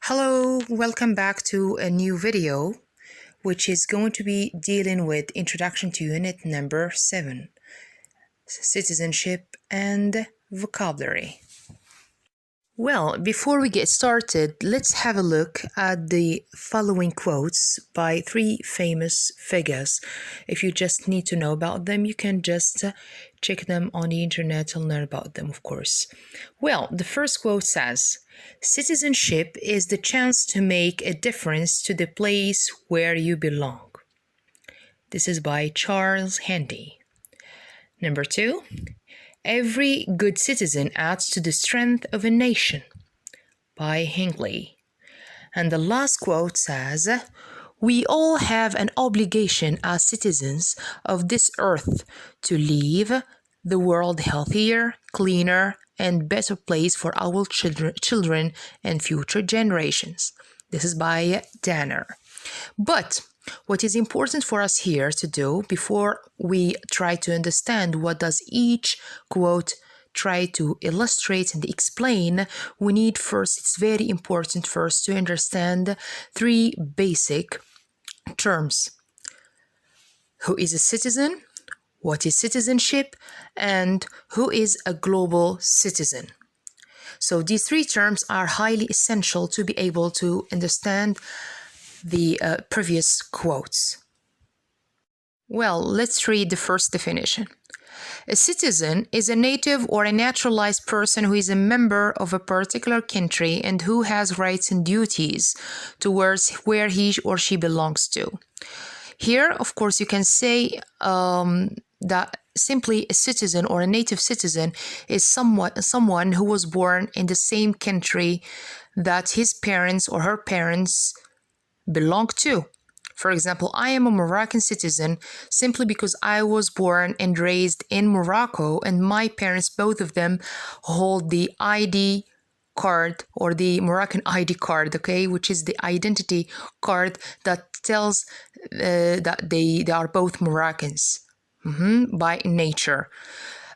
Hello, welcome back to a new video, which is going to be dealing with Introduction to Unit number 7, Citizenship and Vocabulary. Well, before we get started, let's have a look at the following quotes by three famous figures. If you just need to know about them, you can just check them on the internet and learn about them, of course. Well, the first quote says, "Citizenship is the chance to make a difference to the place where you belong." This is by Charles Handy. Number 2, "Every good citizen adds to the strength of a nation," by Hinckley. And the last quote says, "We all have an obligation as citizens of this earth to leave the world healthier, cleaner, and better place for our children and future generations." This is by Danner. But what is important for us here to do before we try to understand what does each quote try to illustrate and explain, we need first, it's very important first to understand three basic terms. Who is a citizen? What is citizenship? And who is a global citizen? So these three terms are highly essential to be able to understand the previous quotes. Well, let's read the first definition. A citizen is a native or a naturalized person who is a member of a particular country and who has rights and duties towards where he or she belongs to. Here, of course, you can say that simply a citizen or a native citizen is someone who was born in the same country that his parents or her parents belong to. For example, I am a Moroccan citizen simply because I was born and raised in Morocco, and my parents, both of them, hold the ID card or the Moroccan ID card, okay, which is the identity card that tells that they are both Moroccans by nature.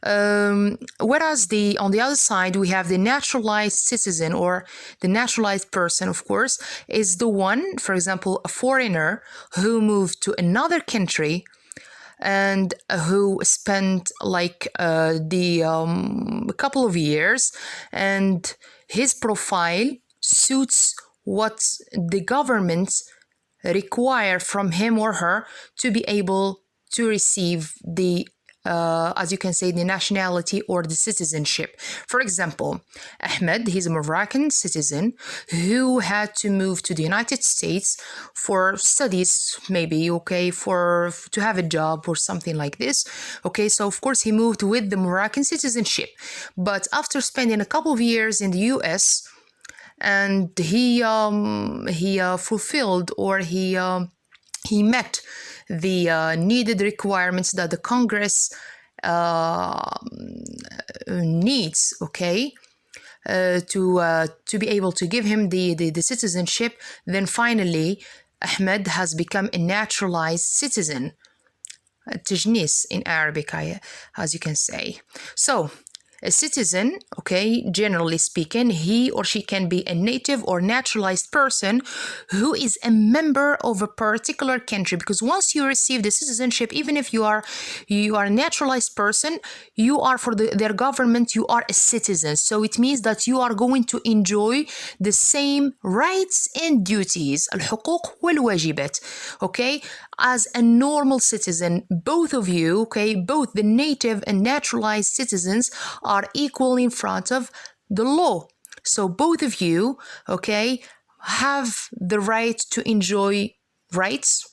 Whereas on the other side, we have the naturalized citizen, or the naturalized person, of course, is the one, for example, a foreigner who moved to another country and who spent like a couple of years, and his profile suits what the government require from him or her to be able to receive the as you can say, the nationality or the citizenship. For example, Ahmed, he's a Moroccan citizen who had to move to the United States for studies, maybe, okay, to have a job or something like this. Okay, so of course he moved with the Moroccan citizenship. But after spending a couple of years in the US, and he fulfilled, or he met the needed requirements that the Congress needs, okay, to be able to give him the citizenship. Then finally, Ahmed has become a naturalized citizen, تجنيس in Arabic, as you can say. So, a citizen, okay, generally speaking, he or she can be a native or naturalized person who is a member of a particular country, because once you receive the citizenship, even if you are a naturalized person, you are for their government, you are a citizen. So it means that you are going to enjoy the same rights and duties, الحقوق والواجبات, okay, as a normal citizen. Both of you, okay, both the native and naturalized citizens are equal in front of the law. So both of you, okay, have the right to enjoy rights,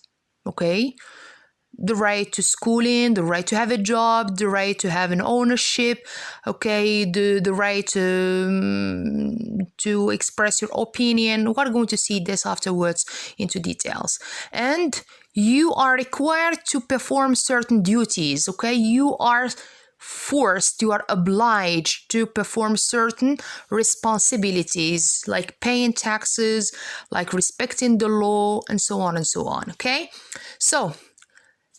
okay, the right to schooling, the right to have a job, the right to have an ownership, okay, the right to express your opinion. We're going to see this afterwards into details. And you are required to perform certain duties, okay? You are forced, you are obliged to perform certain responsibilities, like paying taxes, like respecting the law, and so on and so on, okay? So,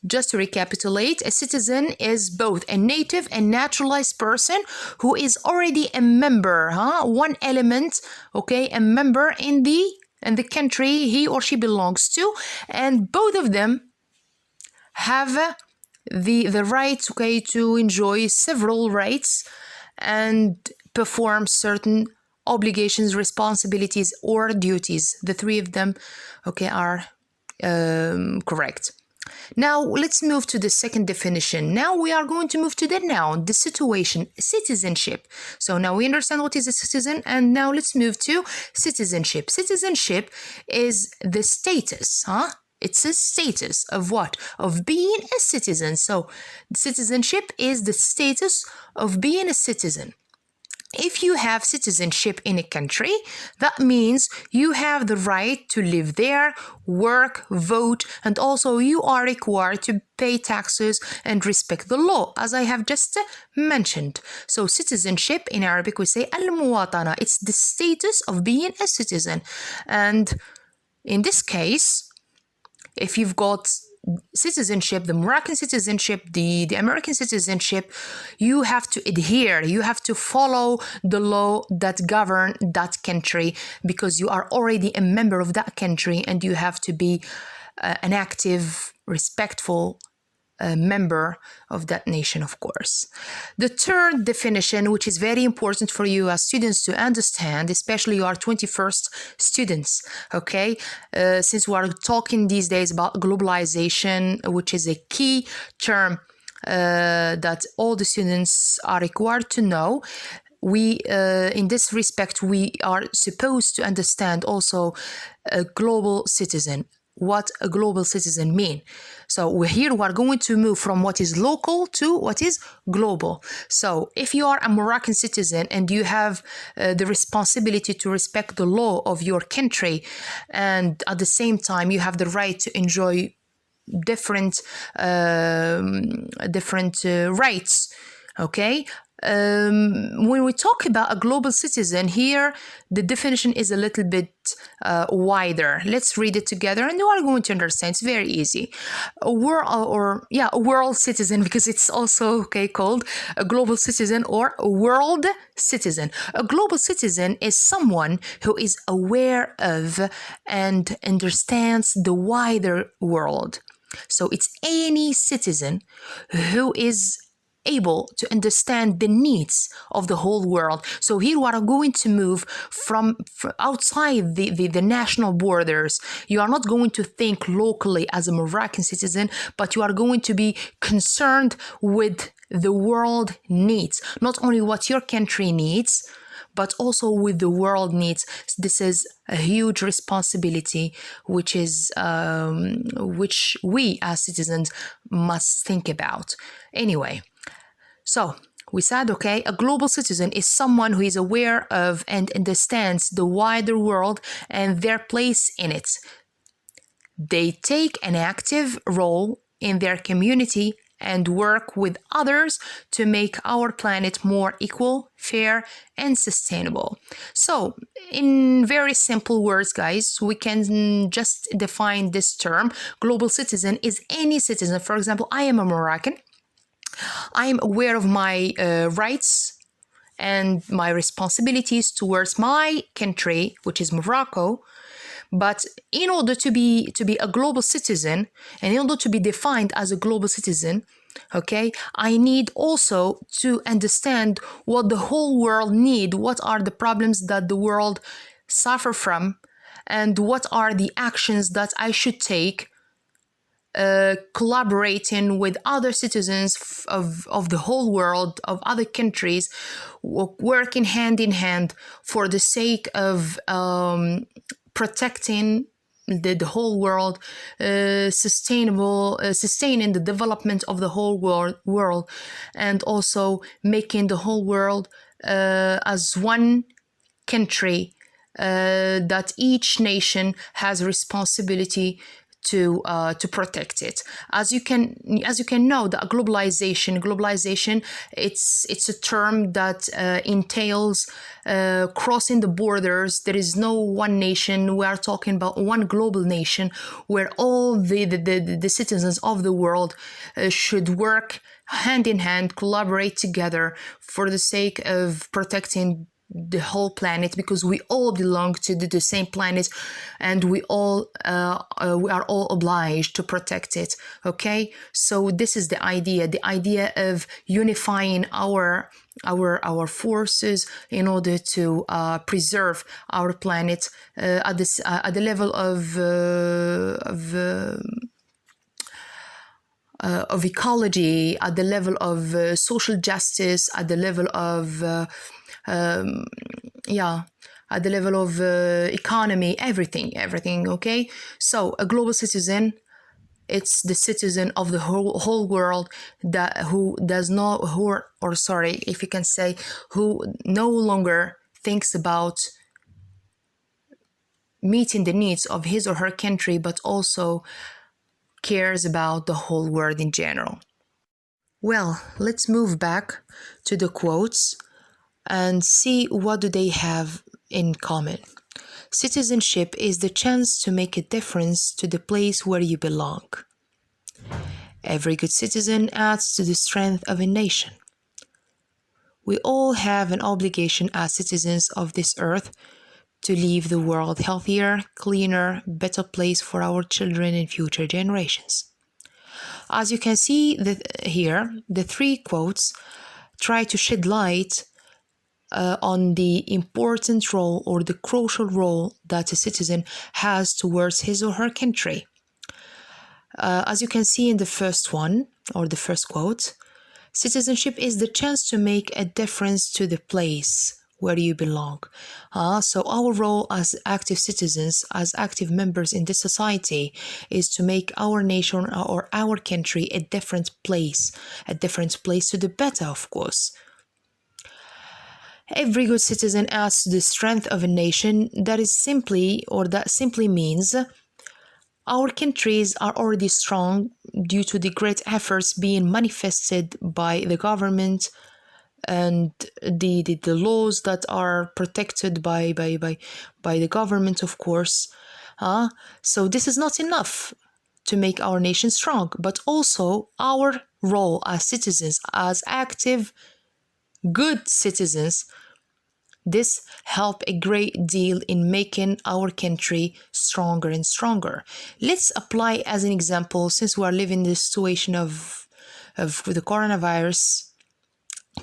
Just to recapitulate, a citizen is both a native and naturalized person who is already a member, one element, okay, a member in the country he or she belongs to, and both of them have the right, okay, to enjoy several rights and perform certain obligations, responsibilities, or duties. The three of them, okay, are correct. Now let's move to the second definition. Now we are going to move to the noun, the situation, citizenship. So now we understand what is a citizen, and now let's move to citizenship. Citizenship is the status, It's a status of what? Of being a citizen. So citizenship is the status of being a citizen. If you have citizenship in a country, that means you have the right to live there, work, vote, and also you are required to pay taxes and respect the law, as I have just mentioned. So citizenship, in Arabic we say al-muwatana. It's the status of being a citizen. And in this case, if you've got citizenship, the Moroccan citizenship, the American citizenship, you have to adhere, you have to follow the law that govern that country, because you are already a member of that country, and you have to be an active, respectful member of that nation, of course. The third definition, which is very important for you as students to understand, especially you are 21st students, okay? Since we are talking these days about globalization, which is a key term that all the students are required to know, we, in this respect, we are supposed to understand also a global citizen. What a global citizen mean. So we are going to move from what is local to what is global. So if you are a Moroccan citizen and you have the responsibility to respect the law of your country, and at the same time you have the right to enjoy different rights, okay? When we talk about a global citizen here, the definition is a little bit wider. Let's read it together and you are going to understand. It's very easy. A world citizen, because it's also called a global citizen or a world citizen. A global citizen is someone who is aware of and understands the wider world. So it's any citizen who is able to understand the needs of the whole world. So here we are going to move from outside the national borders. You are not going to think locally as a Moroccan citizen, but you are going to be concerned with the world needs, not only what your country needs, but also with the world needs. This is a huge responsibility, which we as citizens must think about. Anyway, so we said, a global citizen is someone who is aware of and understands the wider world and their place in it. They take an active role in their community and work with others to make our planet more equal, fair, and sustainable. So, in very simple words, guys, we can just define this term. Global citizen is any citizen. For example, I am a Moroccan. I am aware of my rights and my responsibilities towards my country, which is Morocco. But in order to be a global citizen, and in order to be defined as a global citizen, I need also to understand what the whole world need, what are the problems that the world suffer from, and what are the actions that I should take, collaborating with other citizens of the whole world, of other countries, working hand in hand for the sake of protecting the whole world, sustaining the development of the whole world, and also making the whole world as one country, that each nation has responsibility to protect it. As you can know, the globalization, it's a term that entails crossing the borders. There is no one nation. We are talking about one global nation where all the citizens of the world should work hand in hand, collaborate together for the sake of protecting the whole planet, because we all belong to the same planet, and we are all obliged to protect it. Okay, so this is the idea of unifying our forces in order to preserve our planet at the level of ecology, at the level of social justice, at the level of at the level of economy, everything. Okay, so a global citizen, it's the citizen of the whole world who no longer thinks about meeting the needs of his or her country, but also cares about the whole world in general. Well, let's move back to the quotes and see what do they have in common. Citizenship is the chance to make a difference to the place where you belong. Every good citizen adds to the strength of a nation. We all have an obligation as citizens of this earth to leave the world healthier, cleaner, better place for our children and future generations. As you can see here, the three quotes try to shed light on the important role or the crucial role that a citizen has towards his or her country. As you can see in the first one, or the first quote, citizenship is the chance to make a difference to the place where you belong. So our role as active citizens, as active members in this society, is to make our nation or our country a different place to the better, of course. Every good citizen adds to the strength of a nation. That simply means our countries are already strong due to the great efforts being manifested by the government and the laws that are protected by the government, of course. So this is not enough to make our nation strong, but also our role as citizens, as active, good citizens, this help a great deal in making our country stronger and stronger. Let's apply as an example, since we are living in the situation of the coronavirus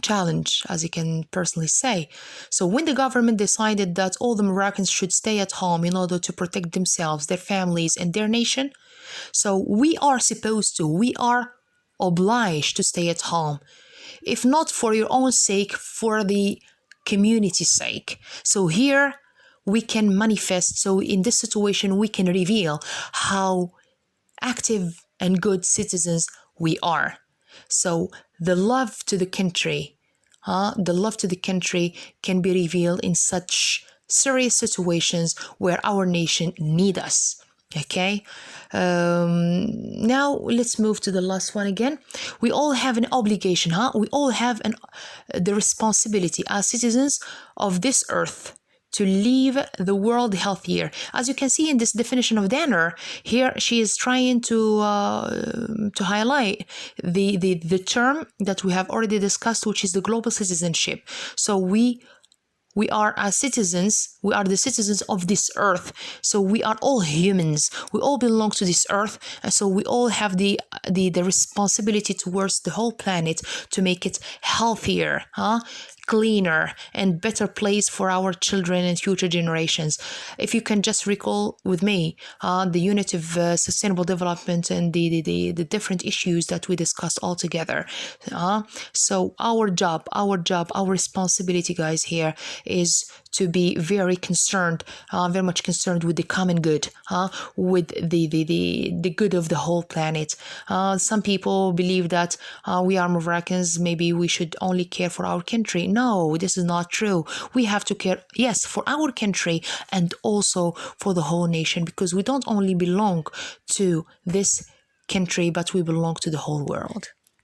challenge, as you can personally say. So when the government decided that all the Moroccans should stay at home in order to protect themselves, their families, and their nation, so we are obliged to stay at home, if not for your own sake, for the community's sake. So here we can manifest, so in this situation we can reveal how active and good citizens we are. So the love to the country can be revealed in such serious situations where our nation needs us. Okay, now let's move to the last one again. We all have an obligation, we all have the responsibility as citizens of this earth to leave the world healthier. As you can see in this definition of Danner, here she is trying to highlight the term that we have already discussed, which is the global citizenship. So we are as citizens, we are the citizens of this earth. So we are all humans. We all belong to this earth. And so we all have the responsibility towards the whole planet to make it healthier, cleaner and better place for our children and future generations. If you can just recall with me the unit of sustainable development and the different issues that we discussed all together. So our job, our responsibility, guys, here is to be very concerned, very much concerned with the common good, with the good of the whole planet. Some people believe that we are Moroccans, maybe we should only care for our country. No, this is not true. We have to care, yes, for our country and also for the whole nation, because we don't only belong to this country, but we belong to the whole world.